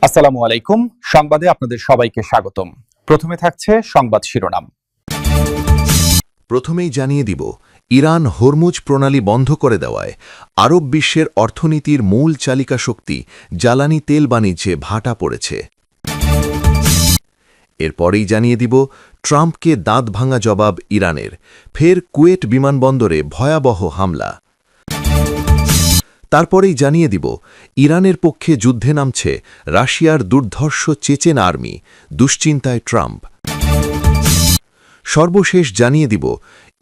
আসসালামু আলাইকুম। সংবাদে আপনাদের সবাইকে স্বাগতম। প্রথমে থাকছে সংবাদ শিরোনাম। প্রথমেই জানিয়ে দিব, ইরান হরমুজ প্রণালী বন্ধ করে দেওয়ায় আরব বিশ্বের অর্থনীতির মূল চালিকা শক্তি জ্বালানি তেল বাণিজ্যে ভাটা পড়েছে। এরপরেই জানিয়ে দিব, ট্রাম্পকে দাঁত ভাঙা জবাব ইরানের, ফের কুয়েট বিমানবন্দরে ভয়াবহ হামলা। তারপরেই জানিয়ে দিব, ইরানের পক্ষে যুদ্ধে নামছে রাশিয়ার দুর্ধর্ষ চেচেন আর্মি, দুশ্চিন্তায় ট্রাম্প। সর্বশেষ জানিয়ে দিব,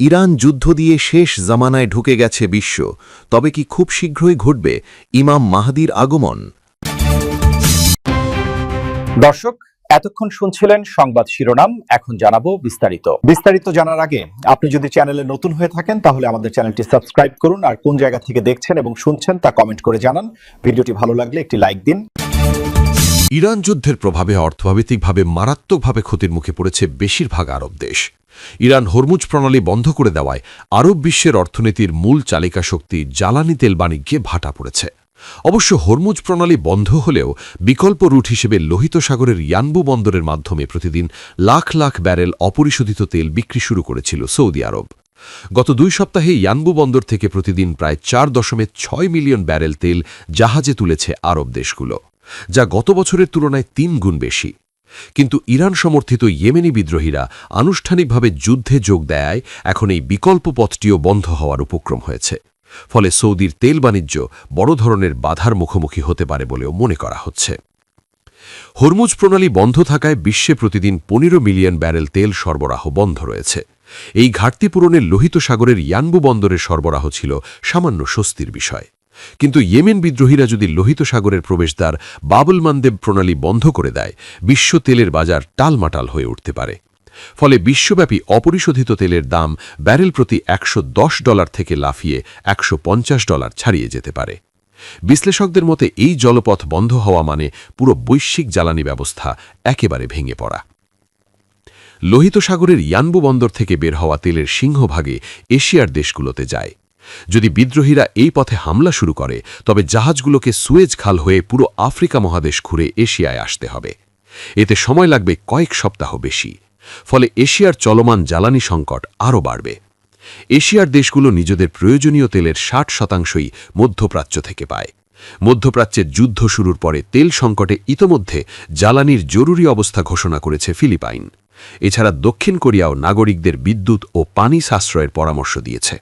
ইরান যুদ্ধ দিয়ে শেষ জামানায় ঢুকে গেছে বিশ্ব, তবে কি খুব শীঘ্রই ঘটবে ইমাম মাহদির আগমন? দর্শক, এতক্ষণ শুনছিলেন সংবাদ শিরোনাম। এখন জানাবো বিস্তারিত জানার আগে আপনি যদি চ্যানেলে নতুন হয়ে থাকেন তাহলে আমাদের চ্যানেলটি সাবস্ক্রাইব করুন, আর কোন জায়গা থেকে দেখছেন এবং শুনছেন তা কমেন্ট করে জানান। ভিডিওটি ভালো লাগলে একটি লাইক দিন। ইরান যুদ্ধের প্রভাবে অর্থনৈতিকভাবে মারাত্মকভাবে ক্ষতির মুখে পড়েছে বেশিরভাগ আরব দেশ। ইরান হরমুজ প্রণালী বন্ধ করে দেওয়ায় আরব বিশ্বের অর্থনীতির মূল চালিকা শক্তি জ্বালানি তেল বাণিজ্যে ভাটা পড়েছে। অবশ্য হরমুজ প্রণালী বন্ধ হলেও বিকল্প রুট হিসেবে লোহিত সাগরের ইয়ানবু বন্দরের মাধ্যমে প্রতিদিন লাখ লাখ ব্যারেল অপরিশোধিত তেল বিক্রি শুরু করেছিল সৌদি আরব। গত 2 সপ্তাহে ইয়ানবু বন্দর থেকে প্রতিদিন প্রায় 4.6 মিলিয়ন ব্যারেল তেল জাহাজে তুলেছে আরব দেশগুলো, যা গত বছরের তুলনায় 3 গুণ বেশি। কিন্তু ইরান সমর্থিত ইয়েমেনি বিদ্রোহীরা আনুষ্ঠানিকভাবে যুদ্ধে যোগ দেয়, এখন এই বিকল্প পথটিও বন্ধ হওয়ার উপক্রম হয়েছে। ফলে সৌদির তেল বাণিজ্য বড় ধরনের বাধার মুখোমুখি হতে পারে বলেও মনে করা হচ্ছে। হরমুজ প্রণালী বন্ধ থাকায় বিশ্বে প্রতিদিন 15 মিলিয়ন ব্যারেল তেল সরবরাহ বন্ধ রয়েছে। এই ঘাটতি পূরণে লোহিত সাগরের ইয়ানবু বন্দরের সরবরাহ ছিল সামান্য স্বস্তির বিষয়। কিন্তু ইয়েমেন বিদ্রোহীরা যদি লোহিত সাগরের প্রবেশদ্বার বাবুল মানদেব প্রণালী বন্ধ করে দেয়, বিশ্ব তেলের বাজার টালমাটাল হয়ে উঠতে পারে। ফলে বিশ্বব্যাপী অপরিশোধিত তেলের দাম ব্যারেল প্রতি $110 থেকে লাফিয়ে $150 ছাড়িয়ে যেতে পারে। বিশ্লেষকদের মতে এই জলপথ বন্ধ হওয়া মানে পুরো বৈশ্বিক জ্বালানি ব্যবস্থা একেবারে ভেঙে পড়া। লোহিত সাগরের ইয়ানবু বন্দর থেকে বের হওয়া তেলের সিংহভাগে এশিয়ার দেশগুলোতে যায়। যদি বিদ্রোহীরা এই পথে হামলা শুরু করে, তবে জাহাজগুলোকে সুয়েজ খাল হয়ে পুরো আফ্রিকা মহাদেশ ঘুরে এশিয়ায় আসতে হবে। এতে সময় লাগবে কয়েক সপ্তাহ বেশি। ফলে এশিয়ার চলমান জ্বালানি সংকট আরও বাড়বে। এশিয়ার দেশগুলো নিজেদের প্রয়োজনীয় তেলের 60%ই মধ্যপ্রাচ্য থেকে পায়। মধ্যপ্রাচ্যের যুদ্ধ শুরুর পরে তেল সংকটে ইতোমধ্যে জ্বালানির জরুরি অবস্থা ঘোষণা করেছে ফিলিপাইন। এছাড়া দক্ষিণ কোরিয়াও নাগরিকদের বিদ্যুৎ ও পানি সাশ্রয়ের পরামর্শ দিয়েছে।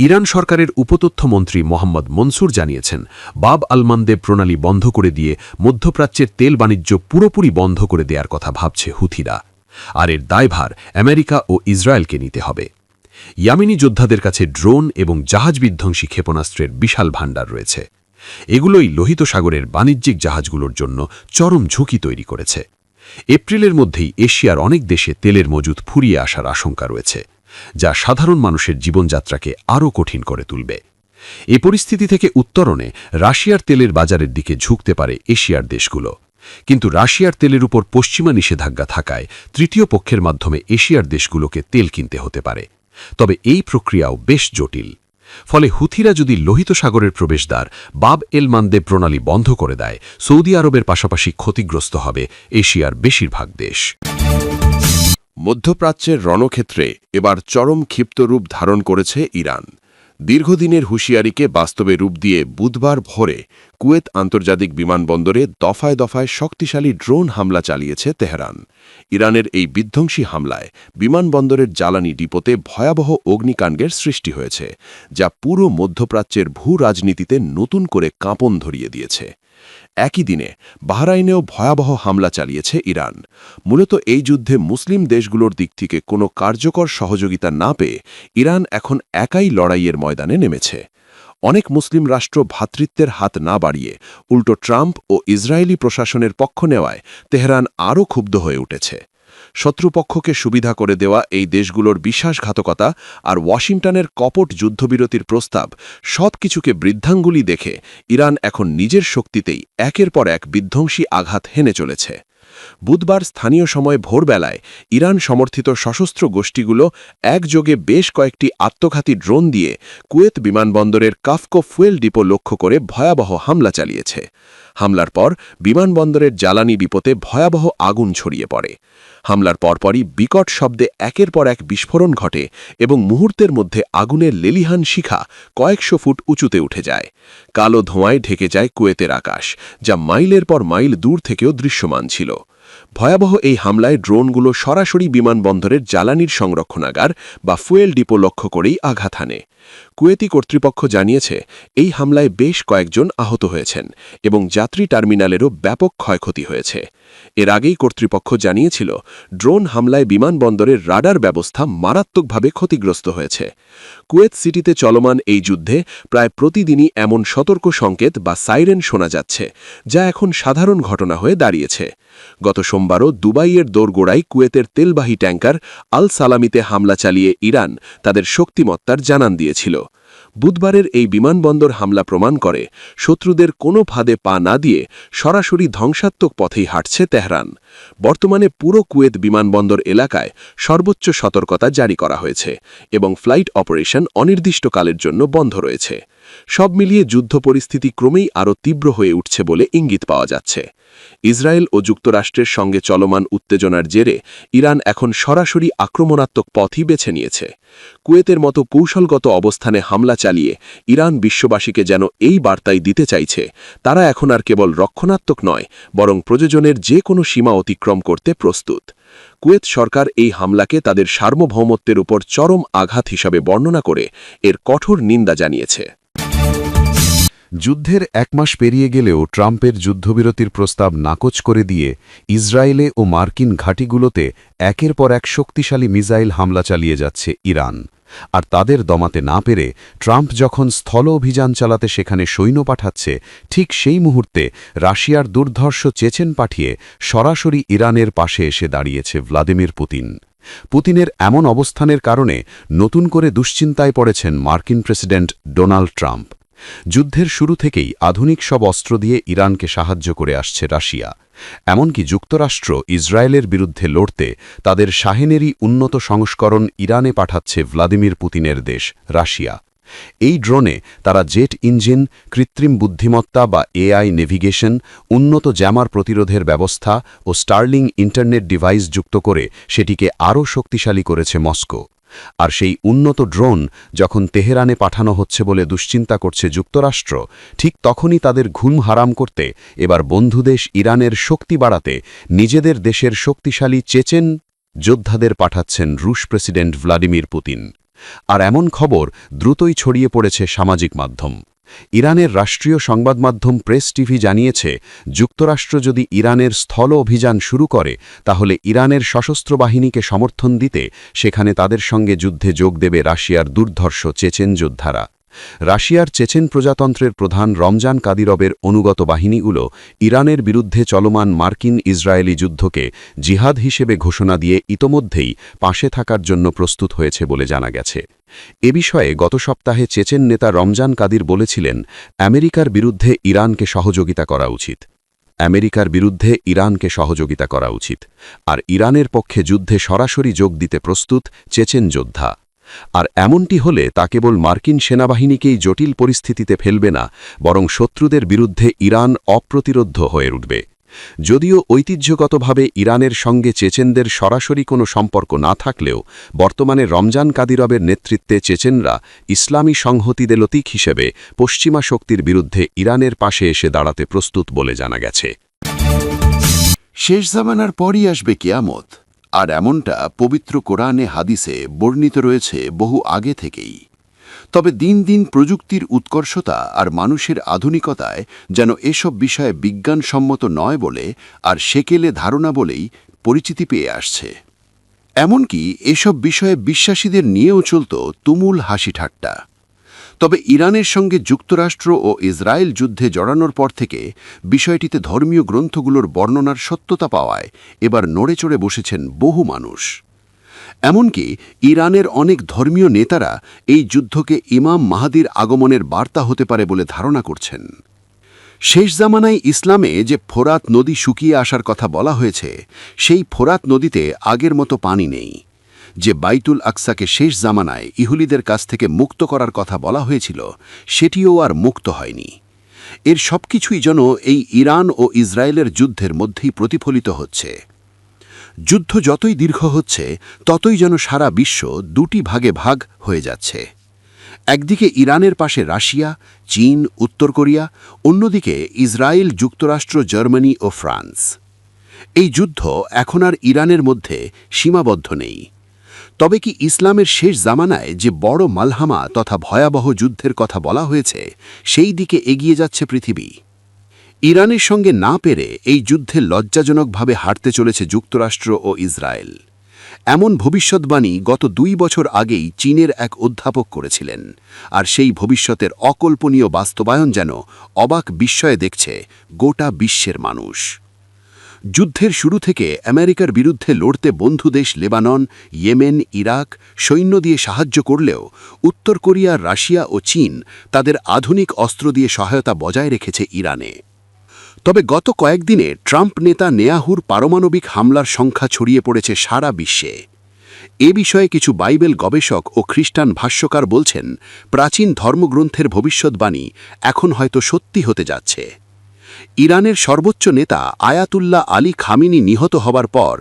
ইরান সরকারের উপতথ্যমন্ত্রী মোহাম্মদ মনসুর জানিয়েছেন, বাব আল মানদেব প্রণালী বন্ধ করে দিয়ে মধ্যপ্রাচ্যের তেল বাণিজ্য পুরোপুরি বন্ধ করে দেওয়ার কথা ভাবছে হুথিরা, আর এর দায়ভার আমেরিকা ও ইসরায়েলকে নিতে হবে। ইয়ামেনি যোদ্ধাদের কাছে ড্রোন এবং জাহাজ বিধ্বংসী ক্ষেপণাস্ত্রের বিশাল ভাণ্ডার রয়েছে। এগুলোই লোহিত সাগরের বাণিজ্যিক জাহাজগুলোর জন্য চরম ঝুঁকি তৈরি করেছে। এপ্রিলের মধ্যেই এশিয়ার অনেক দেশে তেলের মজুদ ফুরিয়ে আসার আশঙ্কা রয়েছে, যা সাধারণ মানুষের জীবনযাত্রাকে আরও কঠিন করে তুলবে। এ পরিস্থিতি থেকে উত্তরণে রাশিয়ার তেলের বাজারের দিকে ঝুঁকতে পারে এশিয়ার দেশগুলো। কিন্তু রাশিয়ার তেলের উপর পশ্চিমা নিষেধাজ্ঞা থাকায় তৃতীয় পক্ষের মাধ্যমে এশিয়ার দেশগুলোকে তেল কিনতে হতে পারে। তবে এই প্রক্রিয়াও বেশ জটিল। ফলে হুথিরা যদি লোহিত সাগরের প্রবেশদ্বার বাব এল মানদেব প্রণালী বন্ধ করে দেয়, সৌদি আরবের পাশাপাশি ক্ষতিগ্রস্ত হবে এশিয়ার বেশিরভাগ দেশ। মধ্যপ্রাচ্যের রণক্ষেত্রে এবার চরম ক্ষিপ্ত রূপ ধারণ করেছে ইরান। দীর্ঘদিনের হুঁশিয়ারিকে বাস্তবে রূপ দিয়ে বুধবার ভোরে কুয়েত আন্তর্জাতিক বিমানবন্দরে দফায় দফায় শক্তিশালী ড্রোন হামলা চালিয়েছে তেহরান। ইরানের এই বিধ্বংসী হামলায় বিমানবন্দরের জ্বালানি ডিপোতে ভয়াবহ অগ্নিকাণ্ডের সৃষ্টি হয়েছে, যা পুরো মধ্যপ্রাচ্যের ভূ রাজনীতিতে নতুন করে কাঁপন ধরিয়ে দিয়েছে। একই দিনে বাহরাইনেও ভয়াবহ হামলা চালিয়েছে ইরান। মূলত এই যুদ্ধে মুসলিম দেশগুলোর দিক থেকে কোনো কার্যকর সহযোগিতা না পেয়ে ইরান এখন একাই লড়াইয়ের ময়দানে নেমেছে। অনেক মুসলিম রাষ্ট্র ভ্রাতৃত্বের হাত না বাড়িয়ে উল্টো ট্রাম্প ও ইসরায়েলি প্রশাসনের পক্ষ নেওয়ায় তেহরান আরও ক্ষুব্ধ হয়ে উঠেছে। শত্রুপক্ষকে সুবিধা করে দেওয়া এই দেশগুলোর বিশ্বাসঘাতকতা আর ওয়াশিংটনের কপট যুদ্ধবিরতির প্রস্তাব সবকিছুকে বৃদ্ধাঙ্গুলি দেখে ইরান এখন নিজের শক্তিতেই একের পর এক বিধ্বংসী আঘাত হেনে চলেছে। বুধবার স্থানীয় সময় ভোরবেলায় ইরান সমর্থিত সশস্ত্র গোষ্ঠীগুলো একযোগে বেশ কয়েকটি আত্মঘাতী ড্রোন দিয়ে কুয়েত বিমানবন্দরের কাফকো ফুয়েল ডিপো লক্ষ্য করে ভয়াবহ হামলা চালিয়েছে। হামলার পর বিমানবন্দরের জ্বালানি ডিপোতে ভয়াবহ আগুন ছড়িয়ে পড়ে। হামলার পরপরই বিকট শব্দে একের পর এক বিস্ফোরণ ঘটে এবং মুহূর্তের মধ্যে আগুনের লেলিহান শিখা কয়েকশো ফুট উঁচুতে উঠে যায়। কালো ধোঁয়ায় ঢেকে যায় কুয়েতের আকাশ, যা মাইলের পর মাইল দূর থেকেও দৃশ্যমান ছিল। ভয়াবহ এই হামলায় ড্রোনগুলো সরাসরি বিমানবন্দরের জ্বালানির সংরক্ষণাগার বা ফুয়েল ডিপো লক্ষ্য করেই আঘাত হানে। কুয়েতি কর্তৃপক্ষ জানিয়েছে এই হামলায় বেশ কয়েকজন আহত হয়েছেন এবং যাত্রী টার্মিনালেরও ব্যাপক ক্ষয়ক্ষতি হয়েছে। এর আগেই কর্তৃপক্ষ জানিয়েছিল ড্রোন হামলায় বিমানবন্দরের রাডার ব্যবস্থা মারাত্মকভাবে ক্ষতিগ্রস্ত হয়েছে। কুয়েত সিটিতে চলমান এই যুদ্ধে প্রায় প্রতিদিনই এমন সতর্ক সংকেত বা সাইরেন শোনা যাচ্ছে, যা এখন সাধারণ ঘটনা হয়ে দাঁড়িয়েছে। গত সোমবারও দুবাইয়ের দোরগোড়ায় কুয়েতের তেলবাহী ট্যাঙ্কার আল সালামিতে হামলা চালিয়ে ইরান তাদের শক্তিমত্তার জানান দিয়েছিল। বুধবারের এই বিমানবন্দর হামলা প্রমাণ করে শত্রুদের কোনো ফাঁদে পা না দিয়ে সরাসরি ধ্বংসাত্মক পথেই হাঁটছে তেহরান। বর্তমানে পুরো কুয়েত বিমানবন্দর এলাকায় সর্বোচ্চ সতর্কতা জারি করা হয়েছে এবং ফ্লাইট অপারেশন অনির্দিষ্টকালের জন্য বন্ধ রয়েছে। সব মিলিয়ে যুদ্ধ পরিস্থিতি ক্রমেই আরও তীব্র হয়ে উঠছে বলে ইঙ্গিত পাওয়া যাচ্ছে। ইসরায়েল ও যুক্তরাষ্ট্রের সঙ্গে চলমান উত্তেজনার জেরে ইরান এখন সরাসরি আক্রমণাত্মক পথই বেছে নিয়েছে। কুয়েতের মতো কৌশলগত অবস্থানে হামলা চালিয়ে ইরান বিশ্ববাসীকে যেন এই বার্তাই দিতে চাইছে, তারা এখন আর কেবল রক্ষণাত্মক নয়, বরং প্রয়োজনের যে কোনো সীমা অতিক্রম করতে প্রস্তুত। কুয়েত সরকার এই হামলাকে তাদের সার্বভৌমত্বের উপর চরম আঘাত হিসাবে বর্ণনা করে এর কঠোর নিন্দা জানিয়েছে। যুদ্ধের 1 মাস পেরিয়ে গেলেও ট্রাম্পের যুদ্ধবিরতির প্রস্তাব নাকচ করে দিয়ে ইসরায়েলে ও মার্কিন ঘাঁটিগুলোতে একের পর এক শক্তিশালী মিসাইল হামলা চালিয়ে যাচ্ছে ইরান। আর তাদের দমাতে না পেরে ট্রাম্প যখন স্থল অভিযান চালাতে সেখানে সৈন্য পাঠাচ্ছে, ঠিক সেই মুহূর্তে রাশিয়ার দুর্ধর্ষ চেচেন পাঠিয়ে সরাসরি ইরানের পাশে এসে দাঁড়িয়েছে ভ্লাদিমির পুতিন। পুতিনের এমন অবস্থানের কারণে নতুন করে দুশ্চিন্তায় পড়েছেন মার্কিন প্রেসিডেন্ট ডোনাল্ড ট্রাম্প। যুদ্ধের শুরু থেকেই আধুনিক সব অস্ত্র দিয়ে ইরানকে সাহায্য করে আসছে রাশিয়া। এমনকি যুক্তরাষ্ট্র ইসরায়েলের বিরুদ্ধে লড়তে তাদের শাহেনেরই উন্নত সংস্করণ ইরানে পাঠাচ্ছে ভ্লাদিমির পুতিনের দেশ রাশিয়া। এই ড্রোনে তারা জেট ইঞ্জিন, কৃত্রিম বুদ্ধিমত্তা বা এআই নেভিগেশন, উন্নত জ্যামার প্রতিরোধের ব্যবস্থা ও স্টার্লিং ইন্টারনেট ডিভাইস যুক্ত করে সেটিকে আরও শক্তিশালী করেছে মস্কো। আর সেই উন্নত ড্রোন যখন তেহরানে পাঠানো হচ্ছে বলে দুশ্চিন্তা করছে যুক্তরাষ্ট্র, ঠিক তখনই তাদের ঘুম হারাম করতে এবার বন্ধুদেশ ইরানের শক্তি বাড়াতে নিজেদের দেশের শক্তিশালী চেচেন যোদ্ধাদের পাঠাচ্ছেন রুশ প্রেসিডেন্ট ভ্লাদিমির পুতিন। আর এমন খবর দ্রুতই ছড়িয়ে পড়েছে সামাজিক মাধ্যম। ইরানের রাষ্ট্রীয় সংবাদ মাধ্যম প্রেস টিভি জানিয়েছে, যুক্তরাষ্ট্র যদি ইরানের স্থল অভিযান শুরু করে তাহলে ইরানের সশস্ত্র বাহিনীকে সমর্থন দিতে সেখানে তাদের সঙ্গে যুদ্ধে যোগ দেবে রাশিয়ার দুর্ধর্ষ চেচেন যোদ্ধারা। রাশিয়ার চেচেন প্রজাতন্ত্রের প্রধান রমজান কাদিরভের অনুগত বাহিনীগুলো ইরানের বিরুদ্ধে চলমান মার্কিন ইসরায়েলি যুদ্ধকে জিহাদ হিসেবে ঘোষণা দিয়ে ইতোমধ্যেই পাশে থাকার জন্য প্রস্তুত হয়েছে বলে জানা গেছে। এ বিষয়ে গত সপ্তাহে চেচেন নেতা রমজান কাদির বলেছিলেন, আমেরিকার বিরুদ্ধে ইরানকে সহযোগিতা করা উচিত। আমেরিকার বিরুদ্ধে ইরানকে সহযোগিতা করা উচিত। আর ইরানের পক্ষে যুদ্ধে সরাসরি যোগ দিতে প্রস্তুত চেচেন যোদ্ধা। আর এমনটি হলে তা কেবল মার্কিন সেনাবাহিনীকেই জটিল পরিস্থিতিতে ফেলবে না, বরং শত্রুদের বিরুদ্ধে ইরান অপ্রতিরোধ্য হয়ে উঠবে। যদিও ঐতিহ্যগতভাবে ইরানের সঙ্গে চেচেনদের সরাসরি কোনো সম্পর্ক না থাকলেও বর্তমানে রমজান কাদিরভের নেতৃত্বে চেচেনরা ইসলামী সংহতি লতিক হিসেবে পশ্চিমা শক্তির বিরুদ্ধে ইরানের পাশে এসে দাঁড়াতে প্রস্তুত বলে জানা গেছে। শেষ জামানার পরই আসবে কিয়ামত, আর এমনটা পবিত্র কোরআনে হাদিসে বর্ণিত রয়েছে বহু আগে থেকেই। তবে দিন দিন প্রযুক্তির উৎকর্ষতা আর মানুষের আধুনিকতায় যেন এসব বিষয়ে বিজ্ঞানসম্মত নয় বলে আর সেকেলে ধারণা বলেই পরিচিতি পেয়ে আসছে। এমনকি এসব বিষয়ে বিশ্বাসীদের নিয়েও চলত তুমুল হাসি ঠাট্টা। তবে ইরানের সঙ্গে যুক্তরাষ্ট্র ও ইসরায়েল যুদ্ধে জড়ানোর পর থেকে বিষয়টিতে ধর্মীয় গ্রন্থগুলোর বর্ণনার সত্যতা পাওয়ায় এবার নড়েচড়ে বসেছেন বহু মানুষ। এমনকি ইরানের অনেক ধর্মীয় নেতারা এই যুদ্ধকে ইমাম মাহাদির আগমনের বার্তা হতে পারে বলে ধারণা করছেন। শেষ জামানায় ইসলামে যে ফোরাত নদী শুকিয়ে আসার কথা বলা হয়েছে, সেই ফোরাত নদীতে আগের মতো পানি নেই। যে বাইতুল আকসাকে শেষ জামানায় ইহুদিদের কাছ থেকে মুক্ত করার কথা বলা হয়েছিল, সেটিও আর মুক্ত হয়নি। এর সবকিছুই যেন এই ইরান ও ইসরায়েলের যুদ্ধের মধ্যেই প্রতিফলিত হচ্ছে। যুদ্ধ যতই দীর্ঘ হচ্ছে ততই যেন সারা বিশ্ব দুটি ভাগে ভাগ হয়ে যাচ্ছে। একদিকে ইরানের পাশে রাশিয়া, চীন, উত্তর কোরিয়া, অন্যদিকে ইসরায়েল, যুক্তরাষ্ট্র, জার্মানি ও ফ্রান্স। এই যুদ্ধ এখন আর ইরানের মধ্যে সীমাবদ্ধ নেই। তবে কি ইসলামের শেষ জামানায় যে বড় মালহামা তথা ভয়াবহ যুদ্ধের কথা বলা হয়েছে সেই দিকে এগিয়ে যাচ্ছে পৃথিবী? ইরানের সঙ্গে না পেরে এই যুদ্ধে লজ্জাজনকভাবে হারতে চলেছে যুক্তরাষ্ট্র ও ইসরায়েল। এমন ভবিষ্যৎবাণী গত 2 বছর আগেই চীনের এক অধ্যাপক করেছিলেন, আর সেই ভবিষ্যতের অকল্পনীয় বাস্তবায়ন যেন অবাক বিস্ময়ে দেখছে গোটা বিশ্বের মানুষ। যুদ্ধের শুরু থেকে আমেরিকার বিরুদ্ধে লড়তে বন্ধু দেশ লেবানন, ইয়েমেন, ইরাক সৈন্য দিয়ে সাহায্য করলেও উত্তর কোরিয়া, রাশিয়া ও চীন তাদের আধুনিক অস্ত্র দিয়ে সহায়তা বজায় রেখেছে ইরানে। তবে গত কয়েকদিনে ট্রাম্প নেতা নেয়াহুর পারমাণবিক হামলার সংখ্যা ছড়িয়ে পড়েছে সারা বিশ্বে। এ বিষয়ে কিছু বাইবেল গবেষক ও খ্রিস্টান ভাষ্যকার বলছেন, প্রাচীন ধর্মগ্রন্থের ভবিষ্যৎবাণী এখন হয়তো সত্যি হতে যাচ্ছে। ইরানের সর্বোচ্চ নেতা আয়াতুল্লাহ আলী খামিনি নিহত হবার পর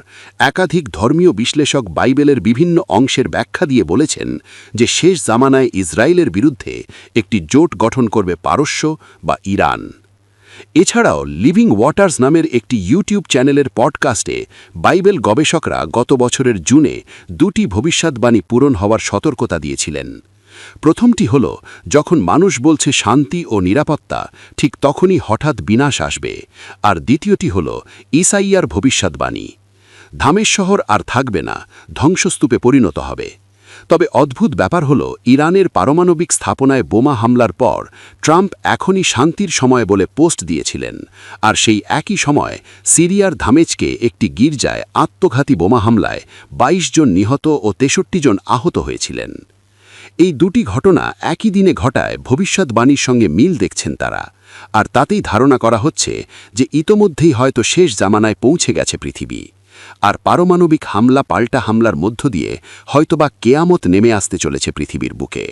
একাধিক ধর্মীয় বিশ্লেষক বাইবেলের বিভিন্ন অংশের ব্যাখ্যা দিয়ে বলেছেন যে শেষ জামানায় ইসরায়েলের বিরুদ্ধে একটি জোট গঠন করবে পারস্য বা ইরান। এছাড়াও লিভিং ওয়াটার্স নামের একটি ইউটিউব চ্যানেলের পডকাস্টে বাইবেল গবেষকরা গত বছরের জুনে 2টি ভবিষ্যৎবাণী পূরণ হওয়ার সতর্কতা দিয়েছিলেন। প্রথমটি হল, যখন মানুষ বলছে শান্তি ও নিরাপত্তা, ঠিক তখনই হঠাৎ বিনাশ আসবে। আর দ্বিতীয়টি হল ঈসাইয়ার ভবিষ্যৎবাণী, ধামের শহর আর থাকবে না, ধ্বংসস্তূপে পরিণত হবে। তবে অদ্ভুত ব্যাপার হল, ইরানের পারমাণবিক স্থাপনায় বোমা হামলার পর ট্রাম্প এখনই শান্তির সময় বলে পোস্ট দিয়েছিলেন, আর সেই একই সময় সিরিয়ার ধামেজকে একটি গির্জায় আত্মঘাতী বোমা হামলায় 22 জন নিহত ও 63 জন আহত হয়েছিলেন। এই দুটি ঘটনা একই দিনে ঘটায় ভবিষ্যৎবাণীর সঙ্গে মিল দেখছেন তারা, আর তাতেই ধারণা করা হচ্ছে যে ইতোমধ্যেই হয়তো শেষ জামানায় পৌঁছে গেছে পৃথিবী, আর পারমাণবিক হামলা পাল্টা হামলার মধ্য দিয়ে হয়তোবা কেয়ামত নেমে আসতে চলেছে পৃথিবীর বুকে।